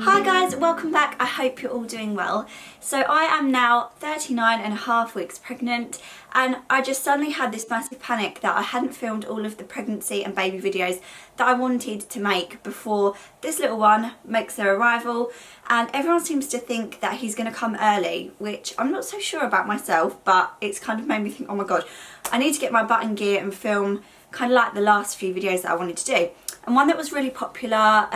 Hi guys, welcome back. I hope you're all doing well. So I am now 39.5 weeks pregnant and I just suddenly had this massive panic that I hadn't filmed all of the pregnancy and baby videos that I wanted to make before this little one makes their arrival, and everyone seems to think that he's going to come early, which I'm not so sure about myself, but it's kind of made me think, oh my god, I need to get my butt in gear and film kind of like the last few videos that I wanted to do. And one that was really popular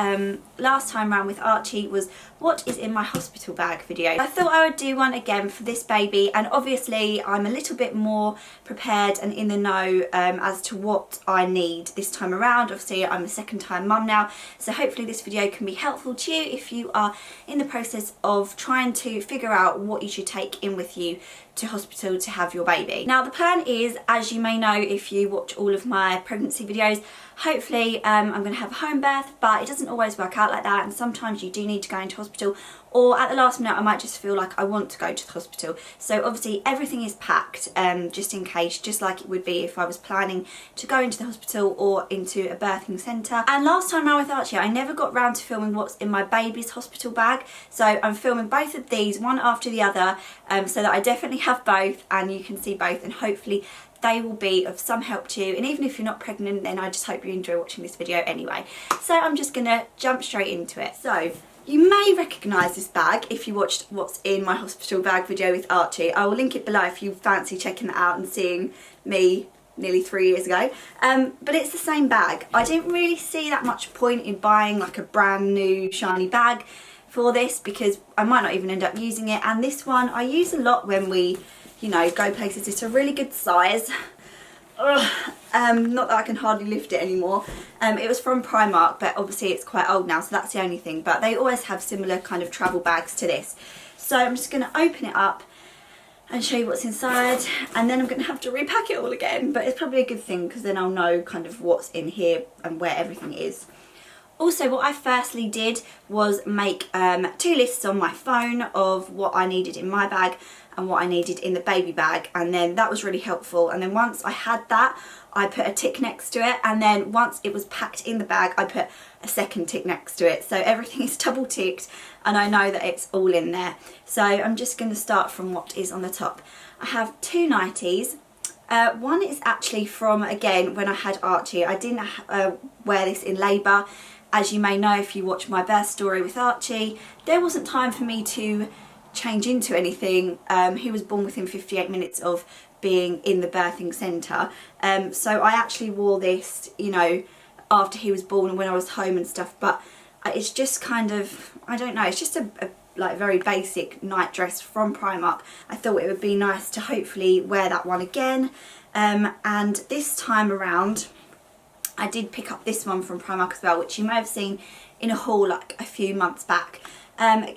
last time around with Archie was what is in my hospital bag video. I thought I would do one again for this baby, and obviously I'm a little bit more prepared and in the know as to what I need this time around. Obviously I'm a second time mum now, so hopefully this video can be helpful to you if you are in the process of trying to figure out what you should take in with you to hospital to have your baby. Now the plan is, as you may know if you watch all of my pregnancy videos, hopefully I'm going to have a home birth, but it doesn't always work out like that, and sometimes you do need to go into hospital, or at the last minute I might just feel like I want to go to the hospital. So obviously everything is packed just in case, just like it would be if I was planning to go into the hospital or into a birthing centre. And last time around with Archie I never got round to filming what's in my baby's hospital bag, so I'm filming both of these one after the other so that I definitely have both and you can see both, and hopefully they will be of some help to you. And even if you're not pregnant, then I just hope you enjoy watching this video anyway. So I'm just gonna jump straight into it. So you may recognise this bag if you watched what's in my hospital bag video with Archie. I will link it below if you fancy checking that out and seeing me nearly 3 years ago. But it's the same bag. I didn't really see that much point in buying like a brand new shiny bag for this because I might not even end up using it, and this one I use a lot when we, you know, go places. It's a really good size. Not that I can hardly lift it anymore. It was from Primark, but obviously it's quite old now, so that's the only thing, but they always have similar kind of travel bags to this. So I'm just going to open it up and show you what's inside, and then I'm going to have to repack it all again, but it's probably a good thing because then I'll know kind of what's in here and where everything is. Also, what I firstly did was make 2 lists on my phone of what I needed in my bag and what I needed in the baby bag, and then that was really helpful. And then once I had that, I put a tick next to it, and then once it was packed in the bag I put a second tick next to it, so everything is double ticked and I know that it's all in there. So I'm just going to start from what is on the top. I have 2 nighties. One is actually from, again, when I had Archie. I didn't wear this in labour. As you may know if you watch my birth story with Archie, there wasn't time for me to change into anything. He was born within 58 minutes of being in the birthing centre, so I actually wore this, you know, after he was born and when I was home and stuff, but it's just kind of, I don't know, it's just a like very basic night dress from Primark. I thought it would be nice to hopefully wear that one again, and this time around I did pick up this one from Primark as well, which you may have seen in a haul like a few months back.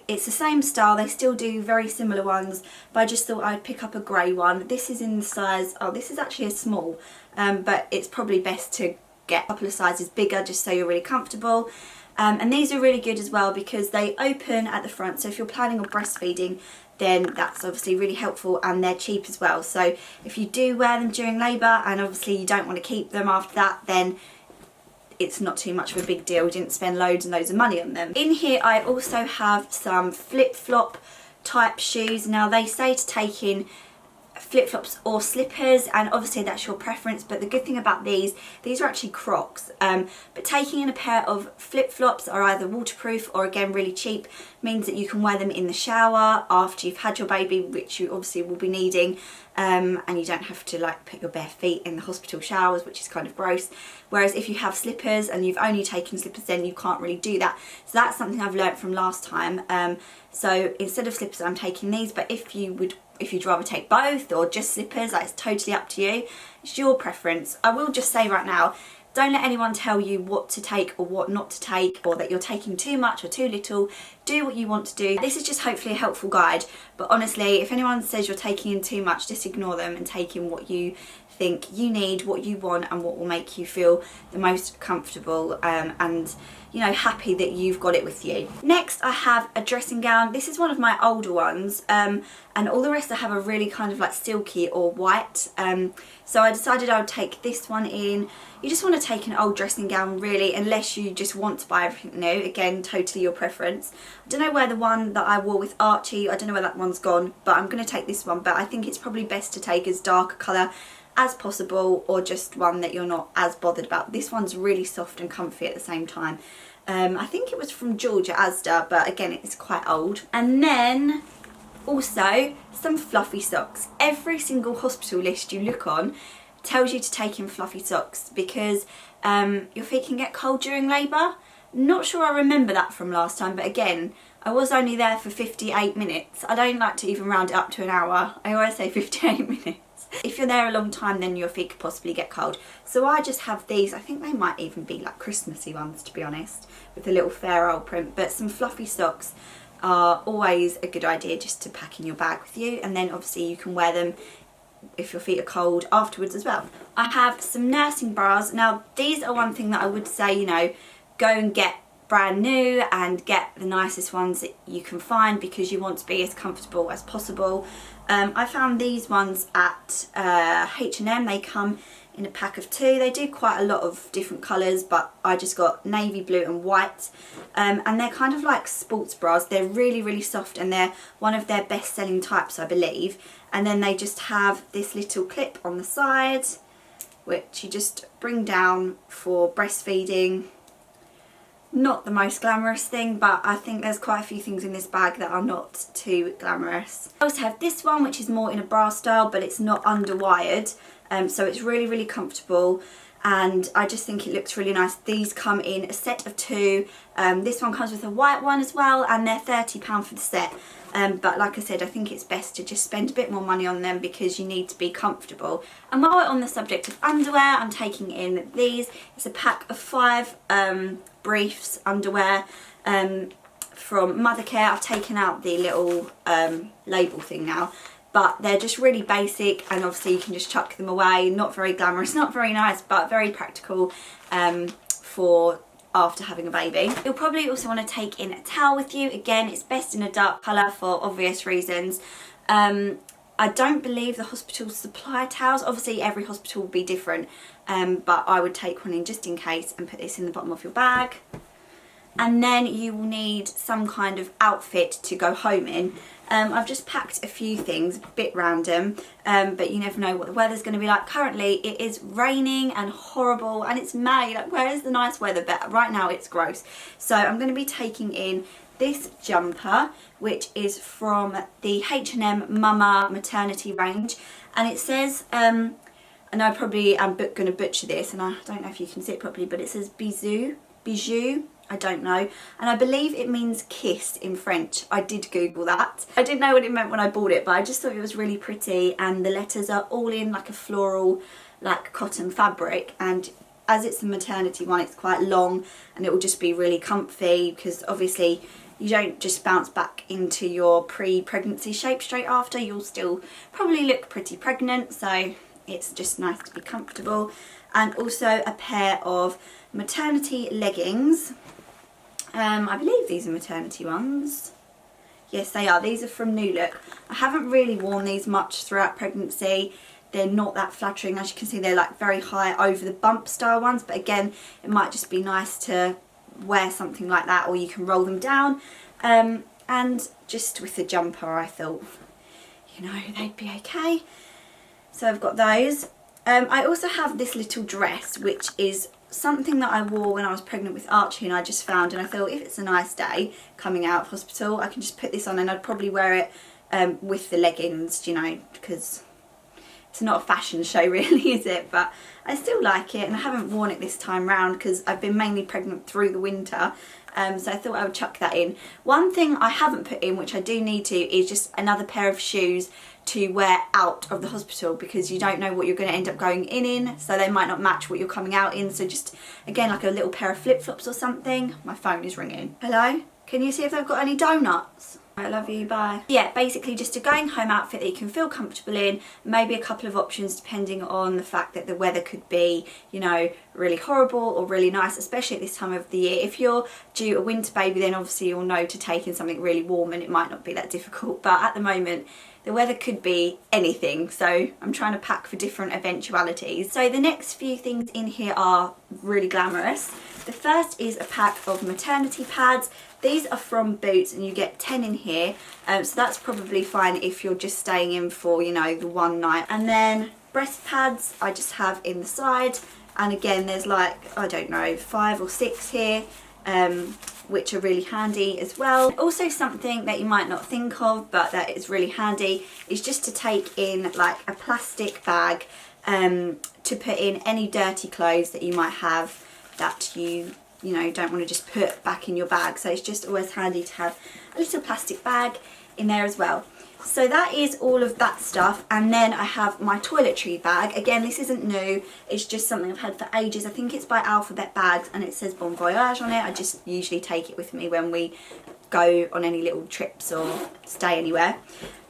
It's the same style, they still do very similar ones, but I just thought I'd pick up a grey one. This is in the size, oh this is actually a small, but it's probably best to get a couple of sizes bigger just so you're really comfortable. And these are really good as well because they open at the front, so if you're planning on breastfeeding then that's obviously really helpful, and they're cheap as well. So if you do wear them during labour and obviously you don't want to keep them after that, then it's not too much of a big deal. We didn't spend loads and loads of money on them. In here I also have some flip-flop type shoes. Now they say to take in flip-flops or slippers, and obviously that's your preference, but the good thing about these are actually Crocs, but taking in a pair of flip-flops are either waterproof or again really cheap, means that you can wear them in the shower after you've had your baby, which you obviously will be needing, and you don't have to like put your bare feet in the hospital showers, which is kind of gross. Whereas if you have slippers and you've only taken slippers, then you can't really do that. So that's something I've learnt from last time. So instead of slippers I'm taking these, but if you'd rather take both or just slippers, that's totally up to you. It's your preference. I will just say right now, don't let anyone tell you what to take or what not to take, or that you're taking too much or too little. Do what you want to do. This is just hopefully a helpful guide, but honestly if anyone says you're taking in too much, just ignore them and take in what you think you need what you want and what will make you feel the most comfortable and you know, happy that you've got it with you. Next I have a dressing gown. This is one of my older ones and all the rest I have are really kind of like silky or white, so I decided I would take this one in. You just want to take an old dressing gown really, unless you just want to buy everything new. Again, totally your preference. I don't know where the one that I wore with Archie, I don't know where that one's gone, but I'm going to take this one. But I think it's probably best to take as dark a colour as possible, or just one that you're not as bothered about. This one's really soft and comfy at the same time. I think it was from Georgia Asda, but again it's quite old. And then also some fluffy socks. Every single hospital list you look on tells you to take in fluffy socks because your feet can get cold during labour. Not sure I remember that from last time, but again, I was only there for 58 minutes. I don't like to even round it up to an hour. I always say 58 minutes. If you're there a long time, then your feet could possibly get cold. So I just have these. I think they might even be like Christmassy ones, to be honest, with a little fair old print. But some fluffy socks are always a good idea just to pack in your bag with you, and then obviously you can wear them if your feet are cold afterwards as well. I have some nursing bras. Now these are one thing that I would say, you know, go and get brand new and get the nicest ones that you can find because you want to be as comfortable as possible. I found these ones at H&M. They come in a pack of 2. They do quite a lot of different colours, but I just got navy blue and white, and they're kind of like sports bras. They're really, really soft, and they're one of their best selling types, I believe. And then they just have this little clip on the side which you just bring down for breastfeeding. Not the most glamorous thing, but I think there's quite a few things in this bag that are not too glamorous. I also have this one, which is more in a bra style, but it's not underwired, so it's really, really comfortable, and I just think it looks really nice. These come in a set of 2. This one comes with a white one as well, and they're £30 for the set. But like I said, I think it's best to just spend a bit more money on them because you need to be comfortable. And while we're on the subject of underwear, I'm taking in these. It's a pack of 5 briefs underwear from Mothercare. I've taken out the little label thing now, but they're just really basic, and obviously you can just chuck them away. Not very glamorous, not very nice, but very practical for after having a baby. You'll probably also want to take in a towel with you. Again, it's best in a dark colour for obvious reasons. I don't believe the hospitals supply towels. Obviously every hospital will be different, but I would take one in just in case and put this in the bottom of your bag. And then you will need some kind of outfit to go home in. I've just packed a few things, a bit random, but you never know what the weather's going to be like. Currently it is raining and horrible, and it's May. Like, where is the nice weather? But right now it's gross. So I'm going to be taking in this jumper, which is from the H&M Mama Maternity range, and it says, and I probably am going to butcher this, and I don't know if you can see it properly, but it says bijou, I don't know, and I believe it means kiss in French. I did Google that. I didn't know what it meant when I bought it, but I just thought it was really pretty, and the letters are all in like a floral, like cotton fabric, and as it's a maternity one, it's quite long, and it will just be really comfy because obviously you don't just bounce back into your pre-pregnancy shape straight after. You'll still probably look pretty pregnant, so it's just nice to be comfortable. And also a pair of maternity leggings. I believe these are maternity ones. Yes, they are. These are from New Look. I haven't really worn these much throughout pregnancy. They're not that flattering. As you can see, they're like very high over the bump style ones, but again, it might just be nice to wear something like that, or you can roll them down. And just with the jumper, I thought, you know, they'd be okay. So I've got those. I also have this little dress, which is something that I wore when I was pregnant with Archie, and I just found, and I thought if it's a nice day coming out of hospital, I can just put this on, and I'd probably wear it with the leggings, you know, because it's not a fashion show really, is it? But I still like it, and I haven't worn it this time round because I've been mainly pregnant through the winter. So I thought I would chuck that in. One thing I haven't put in, which I do need to, is just another pair of shoes to wear out of the hospital, because you don't know what you're going to end up going in, so they might not match what you're coming out in. So just, again, like a little pair of flip-flops or something. My phone is ringing. Hello? Can you see if they've got any donuts? I love you, bye. Yeah, basically just a going home outfit that you can feel comfortable in, maybe a couple of options depending on the fact that the weather could be, you know, really horrible or really nice, especially at this time of the year. If you're due a winter baby, then obviously you'll know to take in something really warm and it might not be that difficult, but at the moment the weather could be anything, so I'm trying to pack for different eventualities. So the next few things in here are really glamorous. The first is a pack of maternity pads. These are from Boots and you get 10 in here, so that's probably fine if you're just staying in for, you know, the one night. And then breast pads I just have in the side, and again there's like, I don't know, 5 or 6 here, which are really handy as well. Also something that you might not think of but that is really handy is just to take in like a plastic bag to put in any dirty clothes that you might have that you know don't want to just put back in your bag. So it's just always handy to have a little plastic bag in there as well. So that is all of that stuff, and then I have my toiletry bag. Again, this isn't new, it's just something I've had for ages. I think it's by Alphabet Bags and it says Bon Voyage on it. I just usually take it with me when we go on any little trips or stay anywhere.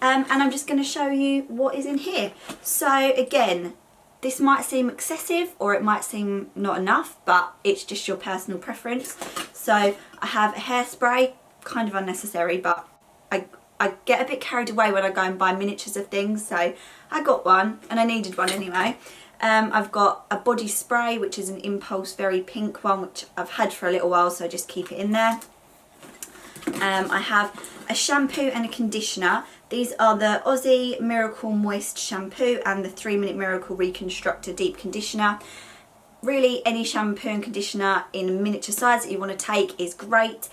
And I'm just going to show you what is in here. So again, this might seem excessive or it might seem not enough, but it's just your personal preference. So I have a hairspray, kind of unnecessary, but I get a bit carried away when I go and buy miniatures of things, so I got one and I needed one anyway. I've got a body spray, which is an Impulse Very Pink one, which I've had for a little while, so I just keep it in there. I have a shampoo and a conditioner. These are the Aussie Miracle Moist Shampoo and the 3-Minute Miracle Reconstructor Deep Conditioner. Really, any shampoo and conditioner in miniature size that you want to take is great.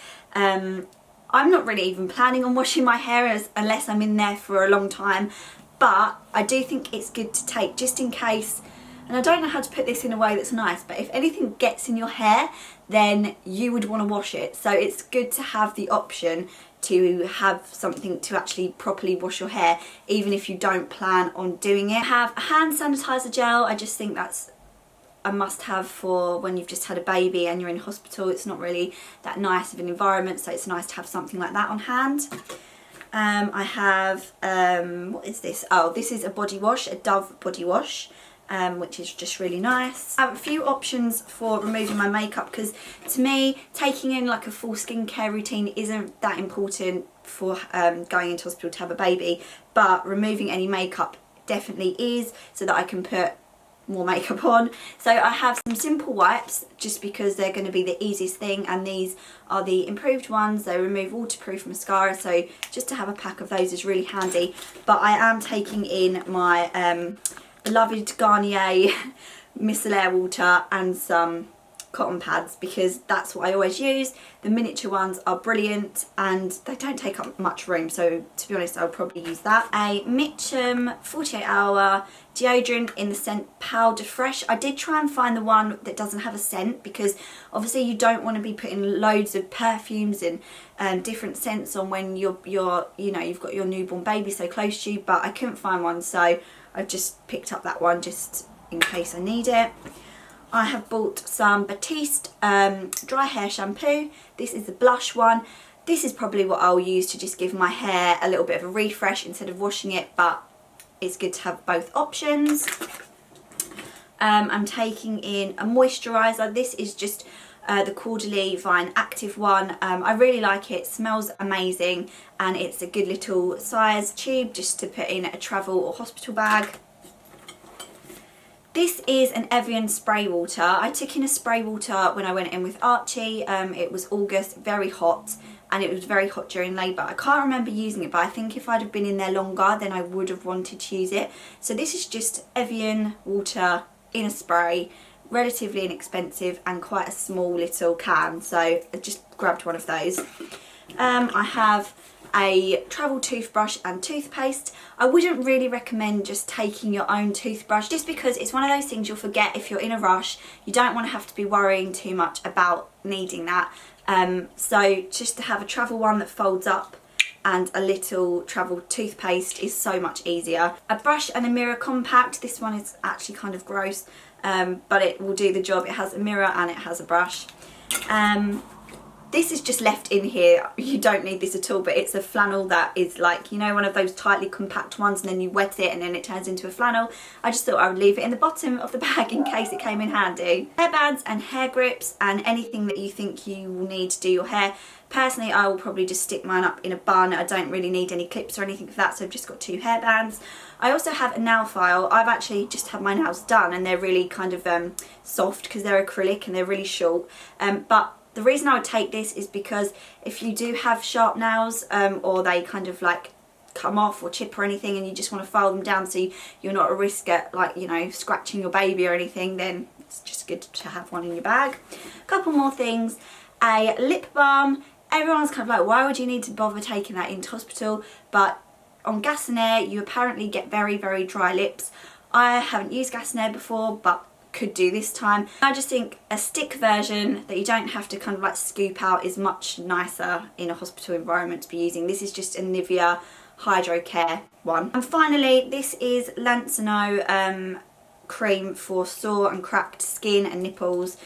I'm not really even planning on washing my hair unless I'm in there for a long time, but I do think it's good to take just in case, and I don't know how to put this in a way that's nice, but if anything gets in your hair, then you would want to wash it. So it's good to have the option to have something to actually properly wash your hair, even if you don't plan on doing it. I have a hand sanitizer gel. I just think that's a must-have for when you've just had a baby and you're in hospital. It's not really that nice of an environment, so it's nice to have something like that on hand. I have, what is this? Oh, this is a body wash, a Dove body wash, which is just really nice. I have a few options for removing my makeup, because to me, taking in like a full skincare routine isn't that important for going into hospital to have a baby, but removing any makeup definitely is, so that I can put more makeup on. So I have some simple wipes just because they're going to be the easiest thing, and these are the improved ones. They remove waterproof mascara, so just to have a pack of those is really handy. But I am taking in my beloved Garnier micellar water and some cotton pads, because that's what I always use. The miniature ones are brilliant and they don't take up much room, so to be honest I'll probably use that. A Mitchum 48-hour deodorant in the scent Powder Fresh. I did try and find the one that doesn't have a scent, because obviously you don't want to be putting loads of perfumes and different scents on when you've got your newborn baby so close to you, but I couldn't find one, so I've just picked up that one just in case I need it. I have bought some Batiste dry hair shampoo. This is the blush one. This is probably what I'll use to just give my hair a little bit of a refresh instead of washing it, but it's good to have both options. I'm taking in a moisturiser. This is just the Caudalie Vine Active one. I really like it. It smells amazing, and it's a good little size tube just to put in a travel or hospital bag. This is an Evian spray water. I took in a spray water when I went in with Archie. It was August, very hot, and it was very hot during labour. I can't remember using it, but I think if I'd have been in there longer, then I would have wanted to use it. So this is just Evian water in a spray, relatively inexpensive and quite a small little can, so I just grabbed one of those. I have a travel toothbrush and toothpaste. I wouldn't really recommend just taking your own toothbrush, just because it's one of those things you'll forget if you're in a rush. You don't want to have to be worrying too much about needing that. So just to have a travel one that folds up and a little travel toothpaste is so much easier. A brush and a mirror compact. This one is actually kind of gross, but it will do the job. It has a mirror and it has a brush. This is just left in here. You don't need this at all, but it's a flannel that is like, you know, one of those tightly compact ones, and then you wet it and then it turns into a flannel. I just thought I would leave it in the bottom of the bag in case it came in handy. Hairbands and hair grips and anything that you think you will need to do your hair. Personally, I will probably just stick mine up in a bun. I don't really need any clips or anything for that, so I've just got 2 hairbands. I also have a nail file. I've actually just had my nails done, and they're really kind of soft because they're acrylic and they're really short. But the reason I would take this is because if you do have sharp nails or they kind of like come off or chip or anything, and you just want to file them down so you're not at risk at, like, you know, scratching your baby or anything, then it's just good to have one in your bag. A couple more things. A lip balm. Everyone's kind of like, why would you need to bother taking that into hospital? But on gas and air, you apparently get very, very dry lips. I haven't used gas and air before, but could do this time. I just think a stick version that you don't have to kind of like scoop out is much nicer in a hospital environment to be using. This is just a Nivea Hydro Care one. And finally, this is Lancino cream for sore and cracked skin and nipples.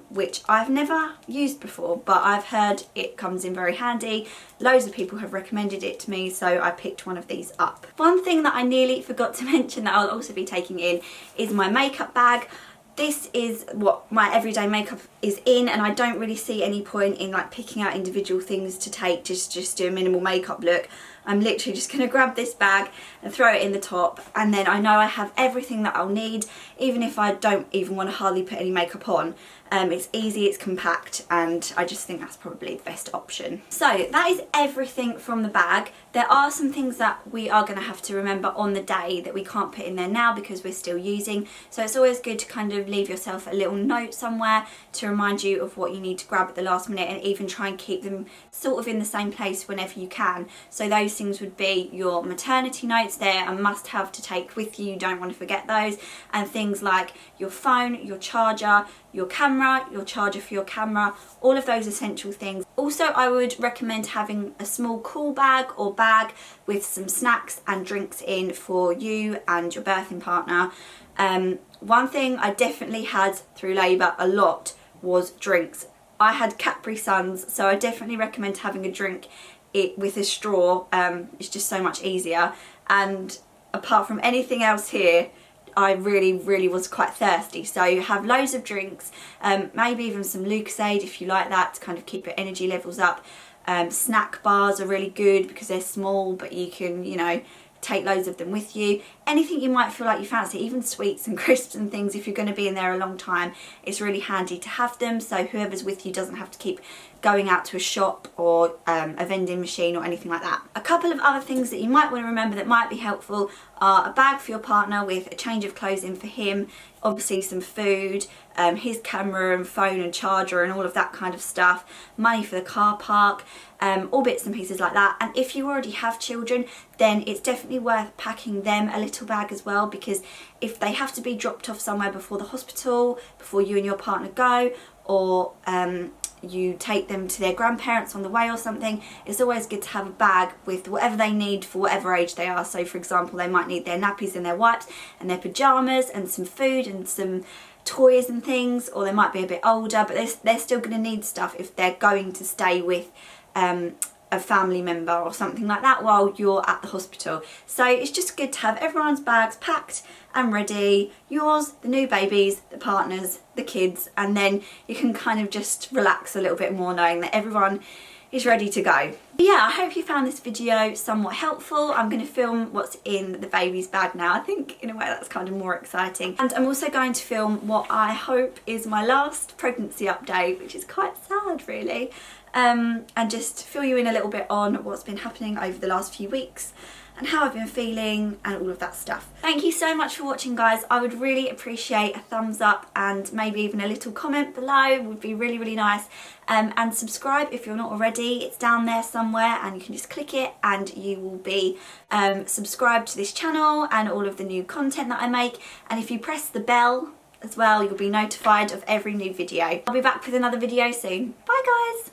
Which I've never used before, but I've heard it comes in very handy. Loads of people have recommended it to me, so I picked one of these up. One thing that I nearly forgot to mention that I'll also be taking in is my makeup bag. This is what my everyday makeup is in, and I don't really see any point in like picking out individual things to take, just do a minimal makeup look. I'm literally just going to grab this bag and throw it in the top, and then I know I have everything that I'll need, even if I don't even want to hardly put any makeup on. It's easy, it's compact, and I just think that's probably the best option. So that is everything from the bag. There are some things that we are going to have to remember on the day that we can't put in there now because we're still using. So it's always good to kind of leave yourself a little note somewhere to remind you of what you need to grab at the last minute, and even try and keep them sort of in the same place whenever you can. So those things would be your maternity notes. They're a must have to take with you, you don't want to forget those, and things like your phone, your charger, your camera, your charger for your camera, all of those essential things. Also, I would recommend having a small cool bag or bag with some snacks and drinks in for you and your birthing partner. One thing I definitely had through labour a lot was drinks. I had Capri Suns, so I definitely recommend having a drink with a straw. It's just so much easier, and apart from anything else here, I really was quite thirsty, so have loads of drinks, maybe even some lucozade if you like that to kind of keep your energy levels up. Snack bars are really good because they're small, but you can, you know, take loads of them with you. Anything you might feel like you fancy, even sweets and crisps and things, if you're going to be in there a long time, it's really handy to have them, so whoever's with you doesn't have to keep going out to a shop or a vending machine or anything like that. A couple of other things that you might want to remember that might be helpful are a bag for your partner with a change of clothes in for him, obviously some food, his camera and phone and charger and all of that kind of stuff, money for the car park, all bits and pieces like that. And if you already have children, then it's definitely worth packing them a little bag as well, because if they have to be dropped off somewhere before the hospital, before you and your partner go, or you take them to their grandparents on the way or something, it's always good to have a bag with whatever they need for whatever age they are. So for example, they might need their nappies and their wipes and their pyjamas and some food and some toys and things, or they might be a bit older, but they're still going to need stuff if they're going to stay with a family member or something like that while you're at the hospital. So it's just good to have everyone's bags packed and ready, yours, the new babies, the partners, the kids, and then you can kind of just relax a little bit more knowing that everyone is ready to go. But yeah, I hope you found this video somewhat helpful. I'm going to film what's in the baby's bag now. I think in a way that's kind of more exciting. And I'm also going to film what I hope is my last pregnancy update, which is quite sad really. And just fill you in a little bit on what's been happening over the last few weeks and how I've been feeling and all of that stuff. Thank you so much for watching, guys. I would really appreciate a thumbs up and maybe even a little comment below would be really nice. And subscribe if you're not already. It's down there somewhere and you can just click it and you will be subscribed to this channel and all of the new content that I make. And if you press the bell as well, you'll be notified of every new video. I'll be back with another video soon. Bye guys!